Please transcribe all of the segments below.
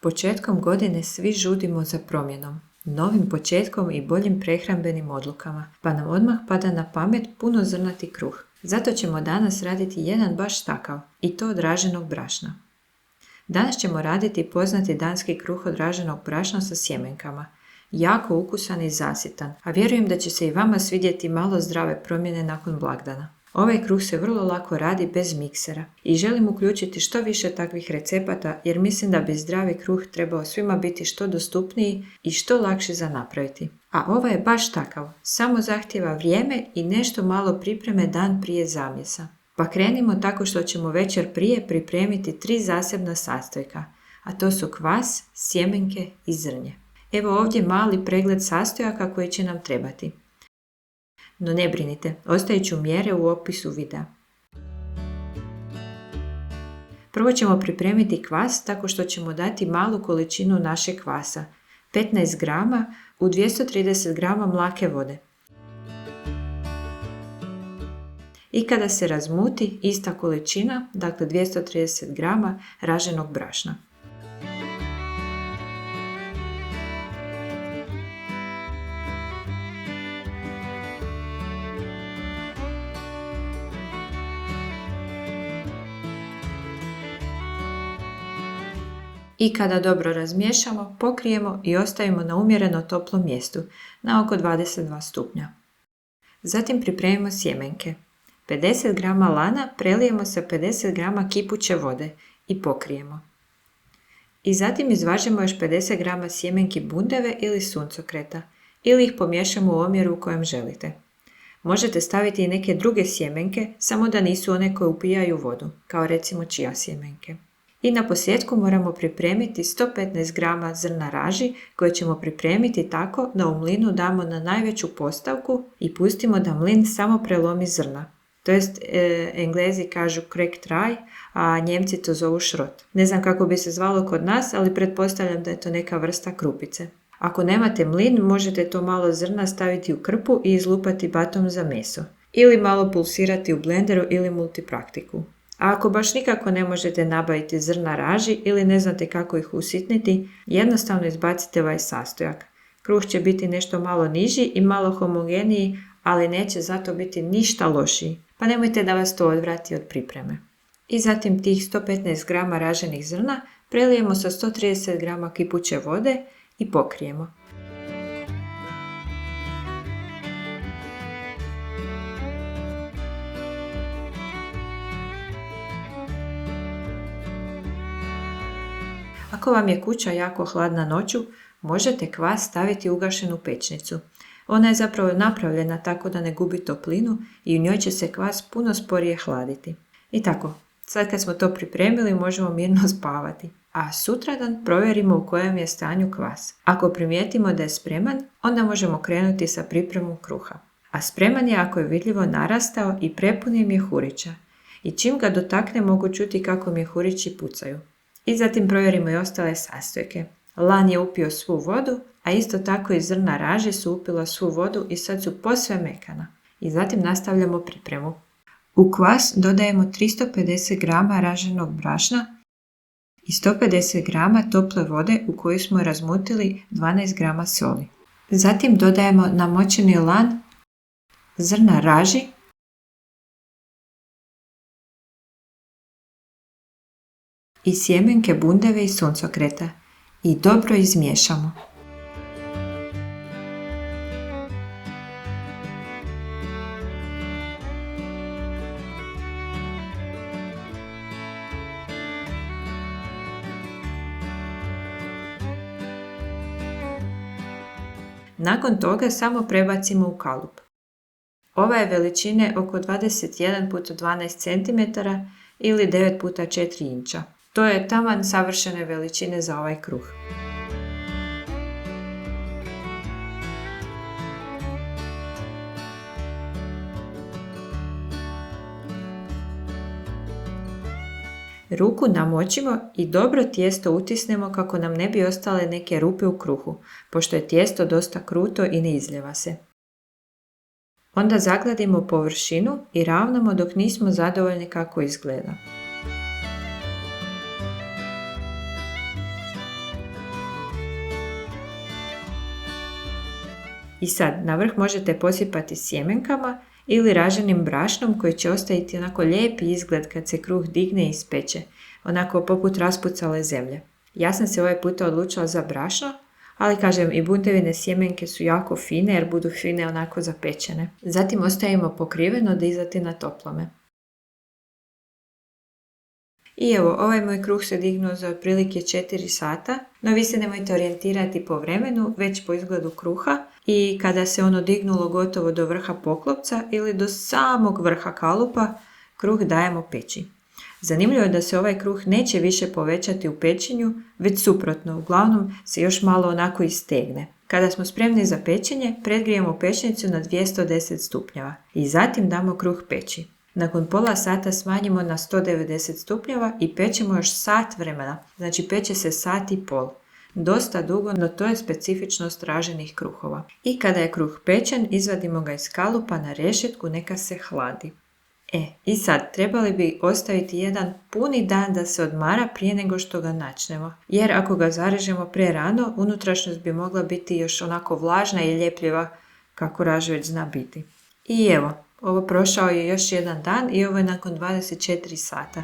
Početkom godine svi žudimo za promjenom, novim početkom i boljim prehrambenim odlukama, pa nam odmah pada na pamet puno zrnati kruh. Zato ćemo danas raditi jedan baš takav, i to od raženog brašna. Danas ćemo raditi poznati danski kruh od raženog brašna sa sjemenkama. Jako ukusan i zasitan, a vjerujem da će se i vama svidjeti malo zdrave promjene nakon blagdana. Ovaj kruh se vrlo lako radi bez miksera i želim uključiti što više takvih recepata jer mislim da bi zdravi kruh trebao svima biti što dostupniji i što lakše za napraviti. A ovaj je baš takav, samo zahtijeva vrijeme i nešto malo pripreme dan prije zamjesa. Pa krenimo tako što ćemo večer prije pripremiti 3 zasebna sastojka, a to su kvas, sjemenke i zrnje. Evo ovdje mali pregled sastojaka koji će nam trebati. No ne brinite, ostavit ću mjere u opisu videa. Prvo ćemo pripremiti kvas tako što ćemo dati malu količinu našeg kvasa, 15 grama u 230 grama mlake vode. I kada se razmuti, ista količina, dakle 230 grama raženog brašna. I kada dobro razmiješamo, pokrijemo i ostavimo na umjereno toplom mjestu, na oko 22 stupnja. Zatim pripremimo sjemenke. 50 g lana prelijemo sa 50 g kipuće vode i pokrijemo. I zatim izvažemo još 50 g sjemenki bundeve ili suncokreta, ili ih pomiješamo u omjeru u kojem želite. Možete staviti i neke druge sjemenke, samo da nisu one koje upijaju vodu, kao recimo čija sjemenke. I na posljedku moramo pripremiti 115 g zrna raži koje ćemo pripremiti tako da u mlinu damo na najveću postavku i pustimo da mlin samo prelomi zrna. To jest Englezi kažu cracked rye, a Njemci to zovu šrot. Ne znam kako bi se zvalo kod nas, ali pretpostavljam da je to neka vrsta krupice. Ako nemate mlin, možete to malo zrna staviti u krpu i izlupati batom za meso. Ili malo pulsirati u blenderu ili multipraktiku. A ako baš nikako ne možete nabaviti zrna raži ili ne znate kako ih usitniti, jednostavno izbacite ovaj sastojak. Kruh će biti nešto malo niži i malo homogeniji, ali neće zato biti ništa lošiji. Pa nemojte da vas to odvrati od pripreme. I zatim tih 115 g raženih zrna prelijemo sa 130 g kipuće vode i pokrijemo. Ako vam je kuća jako hladna noću, možete kvas staviti u ugašenu pećnicu. Ona je zapravo napravljena tako da ne gubi toplinu i u njoj će se kvas puno sporije hladiti. I tako, sad kad smo to pripremili možemo mirno spavati. A sutradan provjerimo u kojem je stanju kvas. Ako primijetimo da je spreman, onda možemo krenuti sa pripremom kruha. A spreman je ako je vidljivo narastao i prepun je mjehurića. I čim ga dotakne mogu čuti kako mjehurići pucaju. I zatim provjerimo i ostale sastojke. Lan je upio svu vodu, a isto tako i zrna raže su upila svu vodu i sad su posve mekana. I zatim nastavljamo pripremu. U kvas dodajemo 350 g raženog brašna i 150 g tople vode u koju smo razmutili 12 g soli. Zatim dodajemo namočeni lan, zrna raži, i sjemenke bundeve i suncokreta i dobro izmiješamo. Nakon toga samo prebacimo u kalup. Ova je veličine oko 21 x 12 cm ili 9 x 4 inča. To je taman savršene veličine za ovaj kruh. Ruku namočimo i dobro tijesto utisnemo kako nam ne bi ostale neke rupe u kruhu, pošto je tijesto dosta kruto i ne izljeva se. Onda zagladimo površinu i ravnamo dok nismo zadovoljni kako izgleda. I sad, na vrh možete posipati sjemenkama ili raženim brašnom koji će ostaviti onako lijepi izgled kad se kruh digne i ispeče, onako poput raspucale zemlje. Ja sam se ovaj puta odlučila za brašno, ali kažem i buntevine sjemenke su jako fine jer budu fine onako zapečene. Zatim ostavimo pokriveno dizati na toplome. I evo, ovaj moj kruh se dignuo za otprilike 4 sata, no vi se nemojte orijentirati po vremenu, već po izgledu kruha i kada se ono dignulo gotovo do vrha poklopca ili do samog vrha kalupa, kruh dajemo peći. Zanimljivo je da se ovaj kruh neće više povećati u pečenju, već suprotno, uglavnom se još malo onako istegne. Kada smo spremni za pečenje, predgrijemo pečnicu na 210 stupnjeva i zatim damo kruh peći. Nakon pola sata smanjimo na 190 stupnjeva i pečemo još sat vremena, znači peče se sat i pol. Dosta dugo, no to je specifičnost raženih kruhova. I kada je kruh pečen, izvadimo ga iz kalupa na rešetku, neka se hladi. I sad, trebali bi ostaviti jedan puni dan da se odmara prije nego što ga načnemo, jer ako ga zarežemo prerano, unutrašnjost bi mogla biti još onako vlažna i ljepljiva kako raž već zna biti. I evo, ovo prošao je još jedan dan i ovo je nakon 24 sata.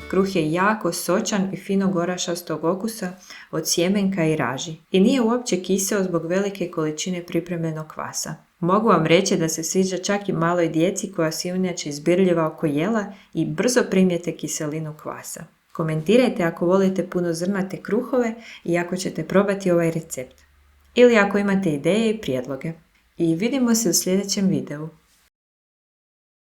Kruh je jako sočan i fino gorašastog okusa od sjemenka i raži i nije uopće kiseo zbog velike količine pripremljenog kvasa. Mogu vam reći da se sviđa čak i maloj djeci koja su inače izbirljiva oko jela i brzo primijete kiselinu kvasa. Komentirajte ako volite punozrnate kruhove i ako ćete probati ovaj recept. Ili ako imate ideje i prijedloge. I vidimo se u sljedećem videu.